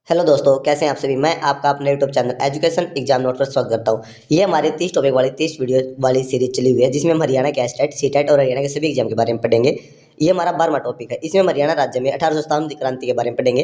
Hello दोस्तों, कैसे हैं आप सभी। मैं आपका अपने YouTube channel education exam note पर स्वागत करता हूं। ये हमारे 30 टॉपिक वाली 30 वीडियो वाली सीरीज चली हुई है, जिसमें हम हरियाणा के स्टेट सीटेट और हरियाणा के सभी एग्जाम के बारे में पढ़ेंगे। ये हमारा 12वां टॉपिक है। इसमें हम हरियाणा राज्य में 1857 की क्रांति के बारे में पढ़ेंगे।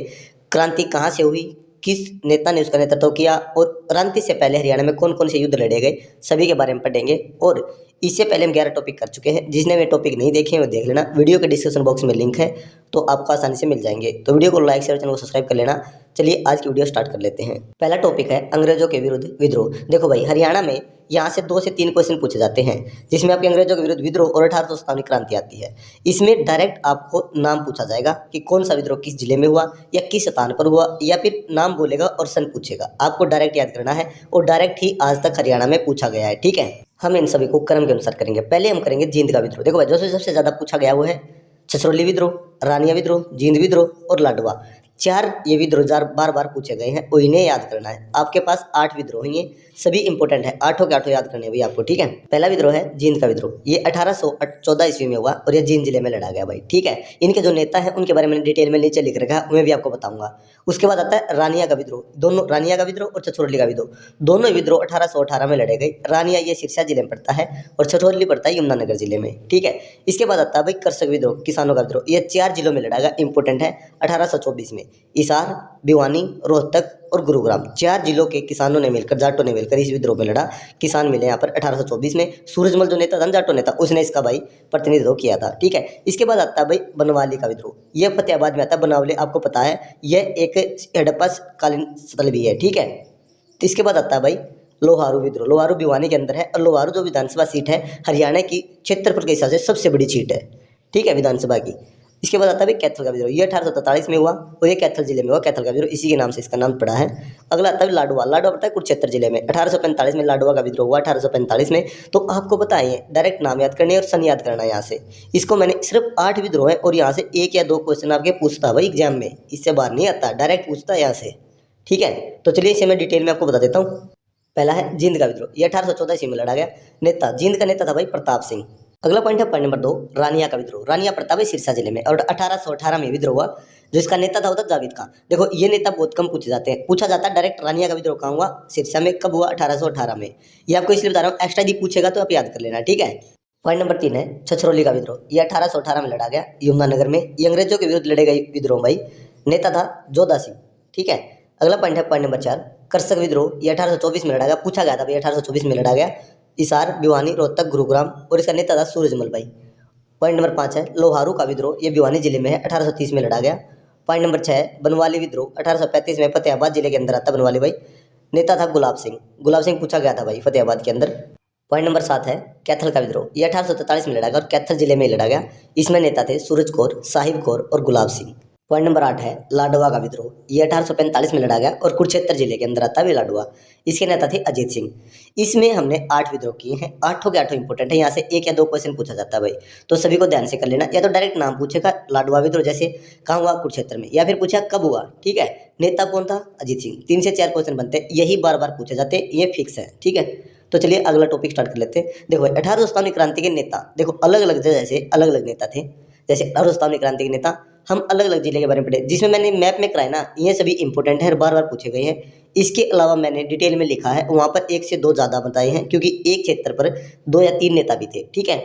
क्रांति कहाँ से हुई, किस नेता ने उसका नेतृत्व किया और क्रांति से पहले हरियाणा में कौन कौन से युद्ध लड़े गए, सभी के बारे में पढ़ेंगे। और इससे पहले हम 11 टॉपिक कर चुके हैं। जिसने वे टॉपिक नहीं देखे हैं वो देख लेना, वीडियो के डिस्क्रिप्शन बॉक्स में लिंक है, तो आपको आसानी से मिल जाएंगे। तो वीडियो को लाइक शेयर, चैनल को सब्सक्राइब कर लेना। चलिए आज की वीडियो स्टार्ट कर लेते हैं। पहला टॉपिक है अंग्रेजों के विरुद्ध विद्रोह। देखो भाई, हरियाणा में यहाँ से 2 से 3 क्वेश्चन पूछे जाते हैं, जिसमें आपके अंग्रेजों के विरुद्ध विद्रोह और 1857 क्रांति आती है। इसमें डायरेक्ट आपको नाम पूछा जाएगा कि कौन सा विद्रोह किस जिले में हुआ या किस स्थान पर हुआ, या फिर नाम बोलेगा और सन पूछेगा। आपको डायरेक्ट याद करना है और डायरेक्ट ही आज तक हरियाणा में पूछा गया है। ठीक है, हम इन सभी को क्रम के अनुसार करेंगे। पहले हम करेंगे जींद का विद्रोह। देखो भाई, जो सबसे ज्यादा पूछा गया वो है छछरौली विद्रोह, रानिया विद्रोह, जींद विद्रोह और लाडवा। 4 ये विद्रोह बार बार पूछे गए हैं और इन्हें याद करना है। आपके पास 8 विद्रोह हैं, ये सभी इंपॉर्टेंट है। 8 के 8 याद करने हैं भाई आपको। ठीक है, पहला विद्रोह है जींद का विद्रोह। ये 1814 ईस्वी में हुआ और ये जींद जिले में लड़ा गया भाई। ठीक है, इनके जो नेता हैं उनके बारे में डिटेल में नीचे लिख रखा है, मैं भी आपको बताऊंगा। उसके बाद आता है रानिया का विद्रोह। दोनों रानिया का विद्रोह और छछरौली का विद्रोह, दोनों विद्रोह 1818 में लड़े गए। रानिया ये सिरसा जिले में पड़ता है और छछरौली पड़ता है यमुनानगर जिले में। ठीक है, इसके बाद आता है भाई कृषक विद्रोह, किसानों का विद्रोह। ये 4 जिलों में लड़ा गया, इंपॉर्टेंट है। 1824 में हिसार, भिवानी, रोहतक और गुरुग्राम 4 जिलों के किसानों ने मिलकर, जाटों ने मिलकर इस विद्रोह में लड़ा। किसान मिले यहाँ पर 1824 में। सूरजमल जो नेता था, जाटो नेता, उसने इसका भाई प्रतिनिधित्व किया था। ठीक है, इसके बाद आता है भाई बनवाली का विद्रोह। यह फतेहाबाद में आता है। बनवाली आपको पता है यह एक हड़प्पा कालीन स्थल भी है। ठीक है, तो इसके बाद आता है भाई लोहारू विद्रोह। लोहारू भिवानी के अंदर है और लोहारू जो विधानसभा सीट है हरियाणा की क्षेत्रफल के हिसाब से सबसे बड़ी सीट है। ठीक है, विधानसभा की। इसके बाद आता है भाई कैथल का विद्रोह। ये 1843 में हुआ और ये कैथल जिले में हुआ। कैथल का विद्रोह इसी के नाम से इसका नाम पड़ा है। अगला आता है लाडवा। लाडवा पड़ता है कुरुक्षेत्र जिले में। 1845 में लाडवा का विद्रोह हुआ, 1845 में। तो आपको पता है डायरेक्ट नाम याद करने और सन याद करना है। यहाँ से इसको मैंने सिर्फ 8 विद्रोह है और यहाँ से 1 या 2 क्वेश्चन आपके पूछता है भाई एग्जाम में, इससे बाहर नहीं आता, डायरेक्ट पूछता है यहाँ से। ठीक है, तो चलिए इसे मैं डिटेल में आपको बता देता हूँ। पहला है जींद का विद्रोह। ये 1814 ईस्वी में लड़ा गया। नेता जींद का नेता था भाई प्रताप सिंह। अगला पॉइंट है पॉइंट नंबर 2, रानिया का विद्रोह। रानिया पड़ता है सिरसा जिले में और 1818 में विद्रोह हुआ। जो इसका नेता था वो था जावेद खान। देखो ये नेता बहुत कम पूछे जाते हैं। पूछा जाता है डायरेक्ट रानिया का विद्रोह कहाँ हुआ, सिरसा में। कब हुआ, 1818 में। ये आपको इसलिए बता रहा हूँ, एक्स्ट्रा यदि पूछेगा तो आप याद कर लेना। ठीक है, पॉइंट नंबर 3 है छछरौली का विद्रोह। ये 1818 में लड़ा गया यमुनानगर में। ये अंग्रेजों के विरुद्ध लड़े गए विद्रोह भाई। नेता था जोधा सिंह। ठीक है, अगला पॉइंट है पॉइंट नंबर 4, कृषक विद्रोह। ये 1824 में लड़ा गया। पूछा गया था भाई 1824 में लड़ा गया। हिसार, भिवानी, रोहतक, गुरुग्राम और इसका नेता था सूरजमल भाई। पॉइंट नंबर 5 है लोहारू का विद्रोह। ये भिवानी जिले में है, 1830 में लड़ा गया। पॉइंट नंबर 6 है बनवाली विद्रोह। 1835 में फतेहाबाद जिले के अंदर आता बनवाली भाई। नेता था गुलाब सिंह। गुलाब सिंह पूछा गया था भाई फतेहाबाद के अंदर। पॉइंट नंबर 7 है कैथल का विद्रोह। ये 1843 में लड़ा गया और कैथल जिले में लड़ा गया। इसमें नेता थे सूरज कौर, साहिब कौर और गुलाब सिंह। पॉइंट नंबर 8 है लाडवा का विद्रोह। ये 1845 में लड़ा गया और कुरुक्षेत्र जिले के अंदर आता है लाडवा। इसके नेता थे अजीत सिंह। इसमें हमने 8 विद्रोह किए हैं। 8 के 8 इंपॉर्टेंट है। यहाँ से 1 या 2 क्वेश्चन पूछा जाता है भाई, तो सभी को ध्यान से कर लेना। या तो डायरेक्ट नाम पूछेगा लाडवा विद्रोह, जैसे कहाँ हुआ, कुरुक्षेत्र में, या फिर पूछा कब हुआ। ठीक है, नेता कौन था, अजीत सिंह। 3 से 4 क्वेश्चन बनते हैं, यही बार बार पूछे जाते हैं, ये फिक्स है। ठीक है, तो चलिए अगला टॉपिक स्टार्ट कर लेते हैं। देखो 1857 क्रांति के नेता, देखो अलग अलग जगह से अलग अलग नेता थे। जैसे 1857 क्रांति के नेता हम अलग अलग जिले के बारे में पढ़े, जिसमें मैंने मैप में कराया ना, ये सभी इंपॉर्टेंट है, बार बार पूछे गए हैं। इसके अलावा मैंने डिटेल में लिखा है, वहाँ पर 1 से 2 ज़्यादा बताए हैं, क्योंकि एक क्षेत्र पर 2 या 3 नेता भी थे। ठीक है,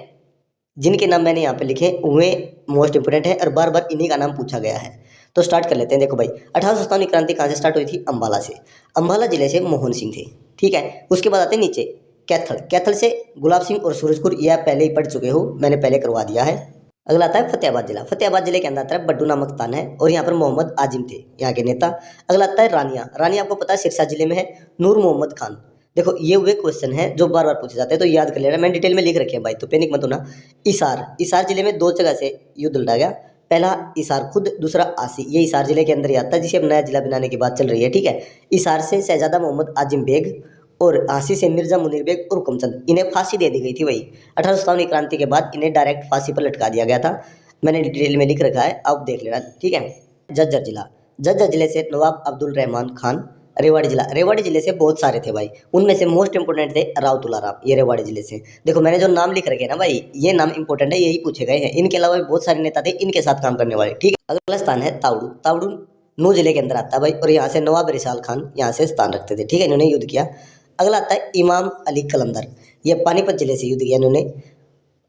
जिनके नाम मैंने यहाँ पे लिखे वे मोस्ट इंपोर्टेंट है और बार बार इन्हीं का नाम पूछा गया है। तो स्टार्ट कर लेते हैं। देखो भाई 1857 क्रांति कहाँ से स्टार्ट हुई थी, अम्बाला से। अम्बाला जिले से मोहन सिंह थे। ठीक है, उसके बाद आते हैं नीचे कैथल। कैथल से गुलाब सिंह और सूरजपुर, यह पहले ही पढ़ चुके हो, मैंने पहले करवा दिया है। अगला आता है फतेहाबाद जिला। फतेहाबाद जिले के अंदर आता है बड्डू नामक स्थान है और यहाँ पर मोहम्मद आजिम थे यहाँ के नेता। अगला आता है रानिया। रानिया आपको पता है सिरसा जिले में है, नूर मोहम्मद खान। देखो ये वे क्वेश्चन है जो बार बार पूछे जाते हैं, तो याद कर लेना, मैंने डिटेल में लिख रखे हैं भाई, तो पैनिक मत होना। इसार, इसार जिले में 2 जगह से युद्ध लड़ा गया। पहला इसार खुद, दूसरा आसी। ये इसार जिले के अंदर ही आता है, जिसे अब नया जिला बनाने की बात चल रही है। ठीक है, इसार से शहजादा मोहम्मद आजिम बेग और आसी से मिर्जा मुनीर बेग और हुकमचंद, इन्हें फांसी दे दी गई थी भाई। 1857 क्रांति के बाद इन्हें डायरेक्ट फांसी पर लटका दिया गया था। मैंने डिटेल में लिख रखा है, आप देख लेना। ठीक है, झज्जर जिला। झज्जर जिले से नवाब अब्दुल रहमान खान। रेवाड़ी जिला, रेवाड़ी जिले से बहुत सारे थे भाई, उनमें से मोस्ट इंपोर्टेंट थे राव तुलाराम, ये रेवाड़ी जिले से। देखो मैंने जो नाम लिख रखे हैं ना भाई, ये नाम इंपोर्टेंट है, यही पूछे गए हैं। इनके अलावा भी बहुत सारे नेता थे इनके साथ काम करने वाले। ठीक है, अगला स्थान है तावड़ू। तावड़ू नूह जिले के अंदर आता है भाई, और यहाँ से नवाब रिसाल खान यहाँ से स्थान रखते थे, ठीक है, इन्होंने युद्ध किया। अगला आता है इमाम अली कलंदर, ये पानीपत जिले से युद्ध किया इन्होंने।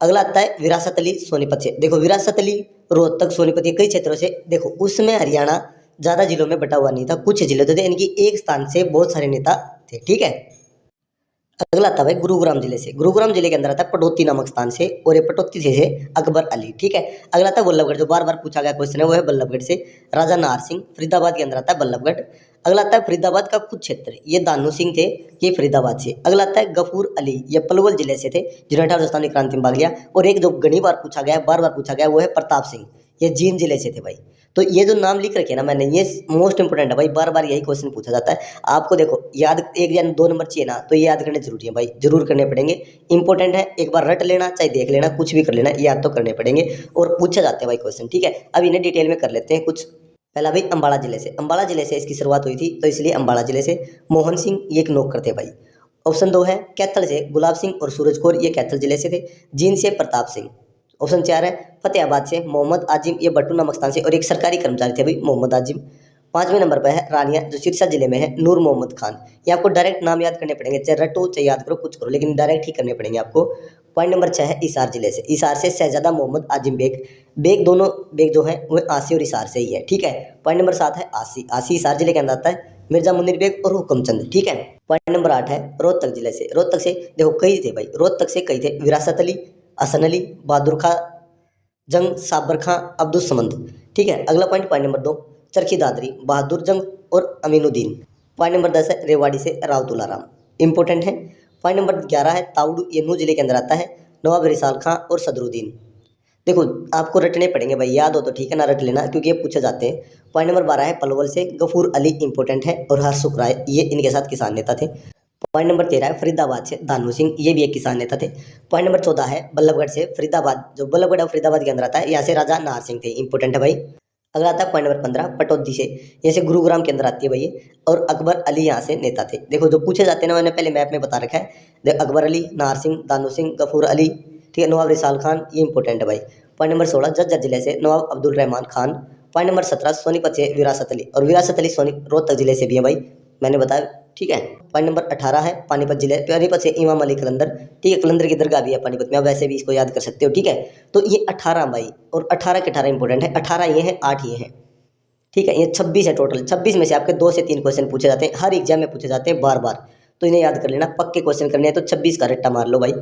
अगला आता है विरासत अली सोनीपत से। देखो विरासत अली रोहतक सोनीपत ये कई क्षेत्रों से, देखो उसमें हरियाणा ज़्यादा जिलों में बटा हुआ नहीं था, कुछ जिले तो थे, इनकी एक स्थान से बहुत सारे नेता थे, ठीक है। अगला आता है गुरुग्राम जिले से। गुरुग्राम जिले के अंदर आता है पटौती नामक स्थान से, और ये पटौती से अकबर अली, ठीक है। अगला आता है बल्लभगढ़, जो बार बार पूछा गया क्वेश्चन है वो है बल्लभगढ़ से राजा नाहर सिंह। फरीदाबाद के अंदर आता है बल्लभगढ़। अगला आता है फरीदाबाद का कुछ क्षेत्र, ये दानू सिंह थे, ये फरीदाबाद से। अगला आता है गफूर अली, ये पलवल जिले से थे, जिन्होंने 1857 क्रांति में भाग लिया। और एक जो घनी बार पूछा गया, बार बार पूछा गया, वो है प्रताप सिंह, ये जींद जिले से थे भाई। तो ये जो नाम लिख रखे ना मैंने, ये मोस्ट इंपोर्टेंट है भाई, बार बार यही क्वेश्चन पूछा जाता है आपको। देखो याद एक या दो नंबर चाहिए ना, तो ये याद करने जरूरी है भाई, जरूर करने पड़ेंगे, इंपॉर्टेंट है। एक बार रट लेना, चाहे देख लेना, कुछ भी कर लेना, याद तो करने पड़ेंगे और पूछे जाते हैं भाई क्वेश्चन, ठीक है। अब इन्हें डिटेल में कर लेते हैं कुछ। पहला भाई अम्बाला जिले से। अम्बाला जिले से इसकी शुरुआत हुई थी, तो इसलिए अम्बाला जिले से। मोहन सिंह ये एक नौकर थे भाई। ऑप्शन 2 है कैथल से गुलाब सिंह और सूरज कौर, ये कैथल जिले से थे। जींद से प्रताप सिंह। ऑप्शन 4 है फतेहाबाद से मोहम्मद आजिम, ये बट्टू नामक स्थान से, और एक सरकारी कर्मचारी थे भाई मोहम्मद आजिम। 5वें नंबर पर है रानिया, जो सिरसा जिले में है, नूर मोहम्मद खान। ये आपको डायरेक्ट नाम याद करने पड़ेंगे, चाहे रटो चाहे याद करो, कुछ करो, लेकिन डायरेक्ट ही करने पड़ेंगे आपको। पॉइंट नंबर 6 है हिसार जिले से। हिसार से शहजादा मोहम्मद आजिम बेग। बेग दोनों बेग जो है वो आसी और हिसार से ही है, ठीक है। पॉइंट नंबर 7 है आसी। आसी हिसार जिले के अंदर आता है। मिर्जा मुनीर बेग और हुकमचंद, ठीक है। पॉइंट नंबर 8 है रोहतक जिले से। रोहतक से देखो कई थे भाई, रोहतक से कई थे, विरासत अली, हसन अली, बहादुर खां जंग, साबर खां, अब्दुल समद, ठीक है। अगला पॉइंट नंबर 2 चरखी दादरी, बहादुर जंग और अमीनुद्दीन। पॉइंट नंबर 10 है रेवाड़ी से राव तुलाराम, इंपॉर्टेंट है। पॉइंट नंबर 11 है ताउडू, ये नूह जिले के अंदर आता है, नवाब रिसाल खां और सदरुद्दीन। देखो आपको रटने पड़ेंगे भाई, याद हो तो ठीक है, ना रट लेना क्योंकि ये पूछे जाते हैं। पॉइंट नंबर 12 है पलवल से गफूर अली, इंपॉर्टेंट है, और हरसुख राय, ये इनके साथ किसान नेता थे। पॉइंट नंबर 13 है फरीदाबाद से दानू सिंह, ये भी एक किसान नेता थे। पॉइंट नंबर 14 है बल्लभगढ़ से फरीदाबाद, जो बल्लभगढ़ और फरीदाबाद के अंदर आता है, यहाँ से राजा नाहर सिंह थे, इंपॉर्टेंट है भाई। अगला आता है पॉइंट नंबर 15 पटौदी से, ये से गुरुग्राम के अंदर आती है भाई, और अकबर अली यहाँ से नेता थे। देखो जो पूछे जाते हैं ना, मैंने पहले मैप में बता रखा है, अकबर अली, नाहर सिंह, दानू सिंह, गफूर अली, ठीक है, नवाब रिसाल खान, ये इंपॉर्टेंट है भाई। पॉइंट नंबर 16 झज्जर जिले से नवाब अब्दुल रहमान खान। पॉइंट नंबर 17 सोनीपत से विरासत अली, और विरासत अली रोहतक जिले से भी है भाई, मैंने बताया, ठीक है। पॉइंट नंबर 18 है पानीपत जिले, पानीपत से इमाम अली कलंदर, ठीक है, कलंदर की दरगाह भी है पानीपत में, आप वैसे भी इसको याद कर सकते हो, ठीक है। तो ये 18 भाई, और 18 के 18 इंपॉर्टेंट है, 18 ये हैं, 8 ये हैं, ठीक है। ये 26 है टोटल, 26 में से आपके 2 से 3 क्वेश्चन पूछे जाते हैं, हर एग्जाम में पूछे जाते हैं बार बार, तो इन्हें याद कर लेना, पक्के क्वेश्चन करने हैं तो 26 का रट्टा मार लो भाई,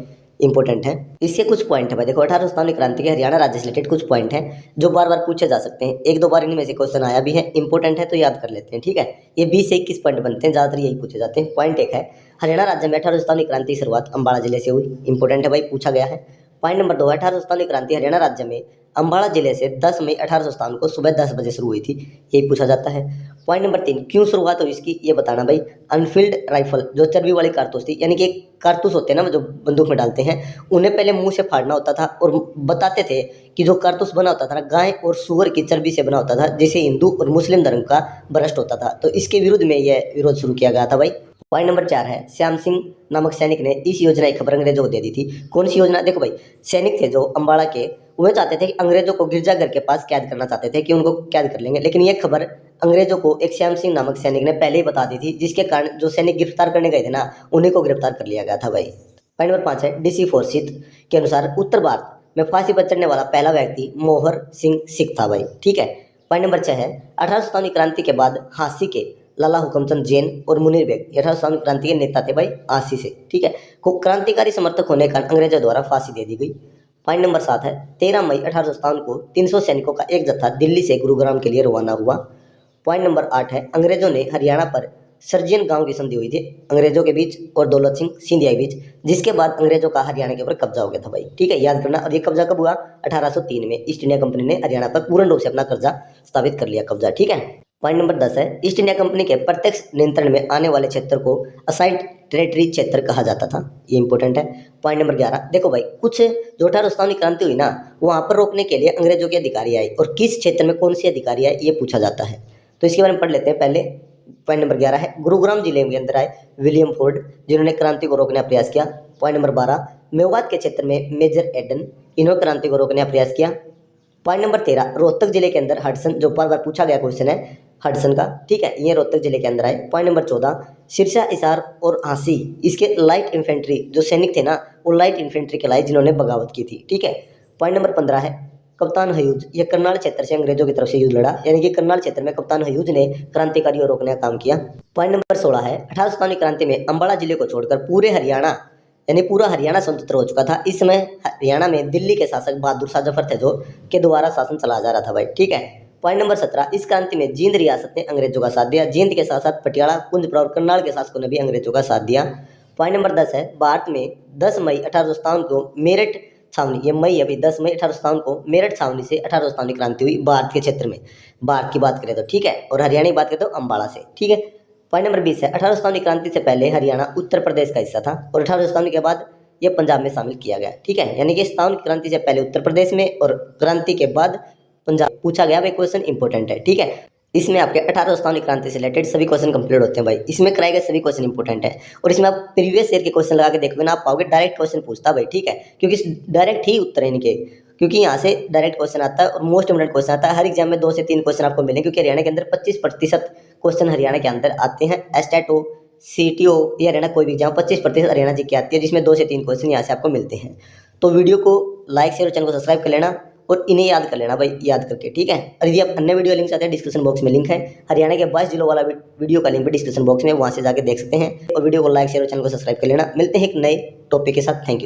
इंपॉर्टेंट है। इसके कुछ पॉइंट है भाई, देखो 1857 क्रांति के हरियाणा राज्य से रिलेटेड कुछ पॉइंट हैं जो बार बार पूछे जा सकते हैं, एक दो बार इनमें से क्वेश्चन आया भी है, इंपॉर्टेंट है तो याद कर लेते हैं, ठीक है। ये 20 से 21 पॉइंट बनते हैं, ज़्यादातर यही पूछे जाते हैं। पॉइंट 1 है हरियाणा राज्य में 1857 क्रांति की शुरुआत अम्बाड़ा जिले से हुई, इंपॉर्टेंट है भाई, पूछा गया है। पॉइंट नंबर 2 1857 क्रांति हरियाणा राज्य में अम्बाड़ा जिले से 10 मई 1857 को सुबह 10 बजे शुरू हुई थी, यही पूछा जाता है। पॉइंट नंबर 3 क्यों शुरुआत हुई इसकी, ये बताना भाई। अनफील्ड राइफल, जो चर्बी वाली कारतूस थी, यानी कि कारतूस होते हैं ना जो बंदूक में डालते हैं, उन्हें पहले मुंह से फाड़ना होता था, और बताते थे कि जो कारतूस बना होता था ना, गाय और सुअर की चर्बी से बना होता था, जिसे हिंदू और मुस्लिम धर्म का भ्रष्ट होता था, तो इसके विरुद्ध में यह विरोध शुरू किया गया था भाई। पॉइंट नंबर 4 है श्याम सिंह नामक सैनिक ने इस योजना की खबर अंग्रेजों को दे दी थी। कौन सी योजना, देखो भाई, सैनिक थे जो अम्बाड़ा के, वह चाहते थे कि अंग्रेजों को गिरजाघर के पास कैद करना चाहते थे, कि उनको कैद कर लेंगे, लेकिन यह खबर अंग्रेजों को एक श्याम सिंह नामक सैनिक ने पहले ही बता दी थी, जिसके कारण जो सैनिक गिरफ्तार करने गए थे ना, उन्हीं को गिरफ्तार कर लिया गया था भाई। पॉइंट नंबर 5 है डीसी फोर्सित के अनुसार उत्तर भारत में फांसी पर चढ़ने वाला पहला व्यक्ति मोहर सिंह सिख था भाई, ठीक है। पॉइंट नंबर 6 है 1857 क्रांति के बाद हांसी के लाला हुकमचंद जैन और मुनीर बेग 1857 क्रांति के नेता थे भाई, हांसी से, ठीक है, को क्रांतिकारी समर्थक होने का अंग्रेजों द्वारा फांसी दे दी गई। पॉइंट नंबर 7 है 13 मई 1857 को 300 सैनिकों का एक जत्था दिल्ली से गुरुग्राम के लिए रवाना हुआ। पॉइंट नंबर 8 है अंग्रेजों ने हरियाणा पर सर्जियन गांव की संधि हुई थी अंग्रेजों के बीच और दौलत सिंह सिंधिया के बीच, जिसके बाद अंग्रेजों का हरियाणा के ऊपर कब्जा हो गया था भाई, ठीक है, याद करना। और ये कब्जा कब हुआ, 1803 में ईस्ट इंडिया कंपनी ने हरियाणा पर पूर्ण रूप से अपना कब्जा स्थापित कर लिया, कब्जा, ठीक है। पॉइंट नंबर 10 है ईस्ट इंडिया कंपनी के प्रत्यक्ष नियंत्रण में आने वाले क्षेत्र को असाइड टेरिटरी क्षेत्र कहा जाता था, ये इंपॉर्टेंट है। पॉइंट नंबर 11 देखो भाई, कुछ जो 1857 क्रांति हुई ना, वहाँ पर रोकने के लिए अंग्रेजों के अधिकारी आए, और किस क्षेत्र में कौन सी अधिकारी आए ये पूछा जाता है, तो इसके बारे में पढ़ लेते हैं पहले। पॉइंट नंबर 11 है गुरुग्राम जिले के अंदर आए विलियम फोर्ड, जिन्होंने क्रांति को रोकने का प्रयास किया। पॉइंट नंबर 12 मेवात के क्षेत्र में मेजर एडन, इन्होंने क्रांति को रोकने का प्रयास किया। पॉइंट नंबर 13 रोहतक जिले के अंदर हडसन, जो बार बार पूछा गया क्वेश्चन है, हडसन का, ठीक है, ये रोहतक जिले के अंदर है। पॉइंट नंबर 14, सिरसा, हिसार और हांसी इसके लाइट इन्फेंट्री जो सैनिक थे ना, वो लाइट इन्फेंट्री कहलाए जिन्होंने बगावत की थी, ठीक है। पॉइंट नंबर 15 है कप्तान हयूज, ये करनाल क्षेत्र से अंग्रेजों की तरफ से युद्ध लड़ा, यानी कि करनाल क्षेत्र में कप्तान हयूज ने क्रांतिकारियों को रोकने का काम किया। पॉइंट नंबर 16 है 1857 क्रांति में अम्बाला जिले को छोड़कर पूरे हरियाणा, यानी पूरा हरियाणा स्वतंत्र हो चुका था। इस समय हरियाणा में दिल्ली के शासक बहादुर शाह जफर थे जो के द्वारा शासन चला जा रहा था भाई, ठीक है। पॉइंट नंबर 17, इस क्रांति में जींद रियासत ने अंग्रेजों का साथ दिया। जींद के साथ साथ पटियाला, कुंजपुरा और करनाल के शासकों ने भी अंग्रेजों का साथ दिया। पॉइंट नंबर 10 है भारत में 10 मई 1857 को मेरठ छावनी, ये मई अभी 10 मई 1857 को मेरठ छावनी से 1857 क्रांति हुई भारत के क्षेत्र में, भारत की बात करें तो, ठीक है। और हरियाणा की बात करें तो अम्बाला से, ठीक है। पॉइंट नंबर 20 है 1857 क्रांति से पहले हरियाणा उत्तर प्रदेश का हिस्सा था और 1857 के बाद ये पंजाब में शामिल किया गया, ठीक है। यानी कि 57 क्रांति से पहले उत्तर प्रदेश में और क्रांति के बाद पंजाब। पूछा गया भाई क्वेश्चन इंपॉर्टेंट है, ठीक है। इसमें आपके 1857 क्रांति से रिलेटेड सभी क्वेश्चन कंप्लीट होते हैं भाई, इसमें कराए गए सभी क्वेश्चन इंपॉर्टेंट है। और इसमें आप प्रीवियस ईयर के क्वेश्चन लगा के देखोगे ना, आप पाओगे डायरेक्ट क्वेश्चन पूछता भाई, ठीक है, क्योंकि डायरेक्ट ही उत्तर है इनके, क्योंकि यहाँ से डायरेक्ट क्वेश्चन आता है और मोस्ट इम्पोर्टेंट क्वेश्चन आता है। हर एग्जाम में 2 से 3 क्वेश्चन आपको मिलेंगे, क्योंकि हरियाणा के अंदर 25% क्वेश्चन हरियाणा के अंदर आते हैं। एस्टेट हो, सीटी हो या हरियाणा कोई भी एग्जाम, 25% हरियाणा जी की आती है, जिसमें 2 से 3 क्वेश्चन यहाँ से आपको मिलते हैं। तो वीडियो को लाइक शेयर और चैनल को सब्सक्राइब कर लेना और इन्हें याद कर लेना भाई, याद करके, ठीक है। और यदि आप अन्य वीडियो लिंक चाहते हैं, डिस्क्रिप्शन बॉक्स में लिंक है। हरियाणा के 22 जिलों वाला वीडियो का लिंक भी डिस्क्रिप्शन बॉक्स में, वहाँ से जाके देख सकते हैं। और वीडियो को लाइक शेयर और चैनल को सब्सक्राइब कर लेना। मिलते हैं एक नए टॉपिक के साथ। Thank you.